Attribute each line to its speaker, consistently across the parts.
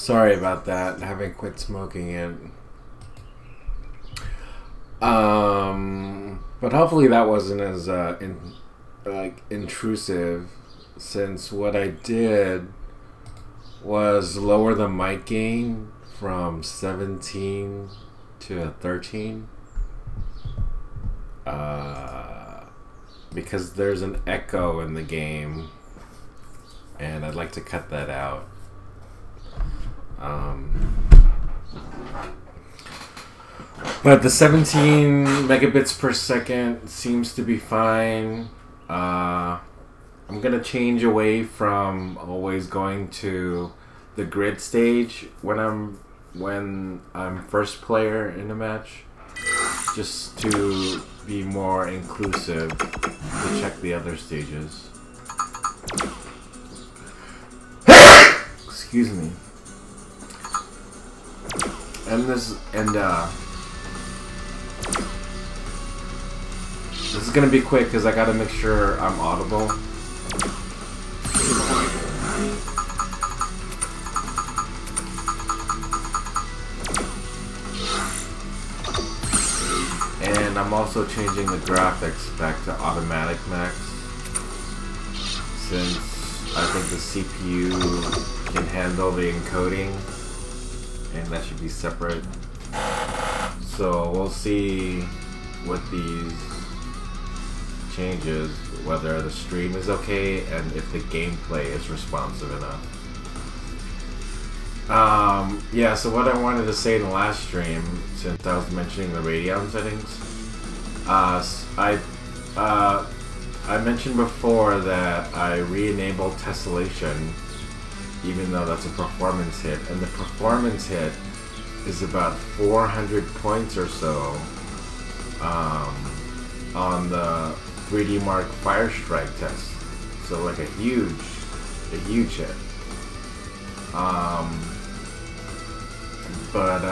Speaker 1: Sorry about that. I haven't quit smoking yet. But hopefully that wasn't as intrusive, since what I did was lower the mic gain from 17 to 13. Because there's an echo in the game, and I'd like to cut that out. But the 17 megabits per second seems to be fine. I'm gonna change away from always going to the grid stage when I'm first player in a match, just to be more inclusive, to check the other stages. Excuse me. This is gonna be quick because I gotta make sure I'm audible. And I'm also changing the graphics back to automatic max, since I think the CPU can handle the encoding, and that should be separate. So we'll see with these changes whether the stream is okay and if the gameplay is responsive enough. Yeah, so what I wanted to say in the last stream, since I was mentioning the Radeon settings, I mentioned before that I re-enabled tessellation, even though that's a performance hit, and the performance hit is about 400 points or so on the 3D Mark Firestrike test. So like a huge hit. But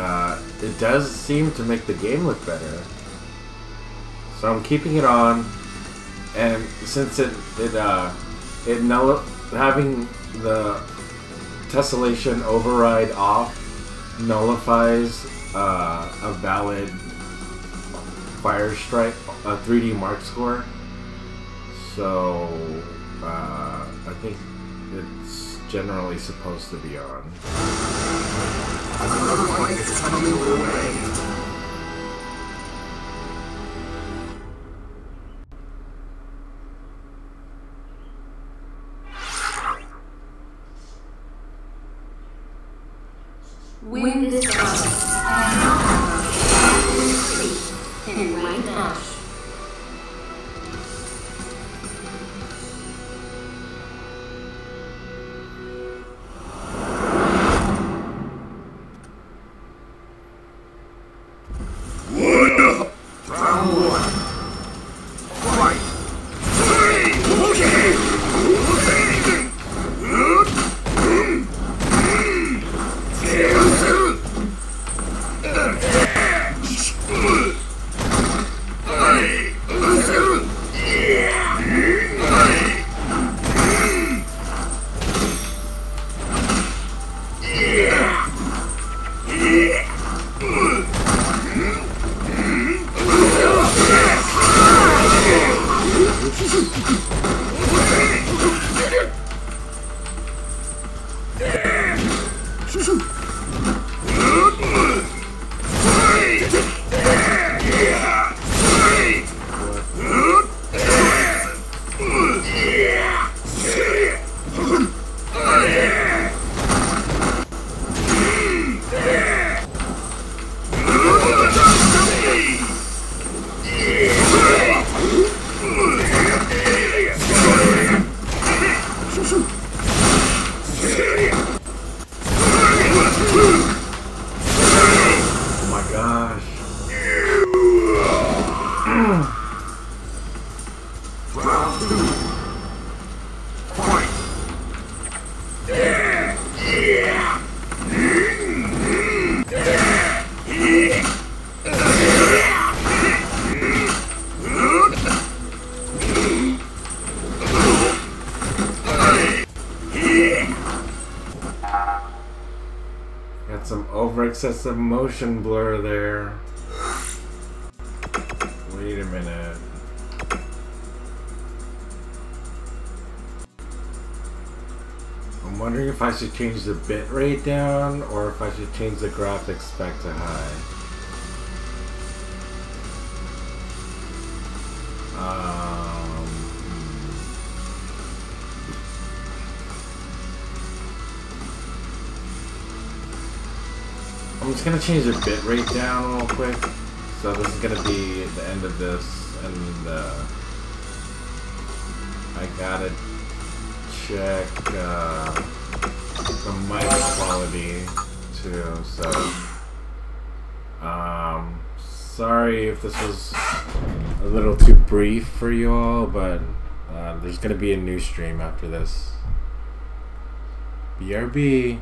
Speaker 1: it does seem to make the game look better. So I'm keeping it on, and since having the tessellation override off nullifies a valid Firestrike, a 3D Mark score. So I think it's generally supposed to be on.
Speaker 2: Another fight is coming your way.
Speaker 3: Win this battle and right dash.
Speaker 1: over excessive motion blur there. Wait a minute. I'm wondering if I should change the bitrate down or if I should change the graphics spec to high. I'm just gonna change the bitrate down real quick. So this is gonna be the end of this, and I gotta check the mic quality too. So sorry if this was a little too brief for you all, but there's gonna be a new stream after this. BRB.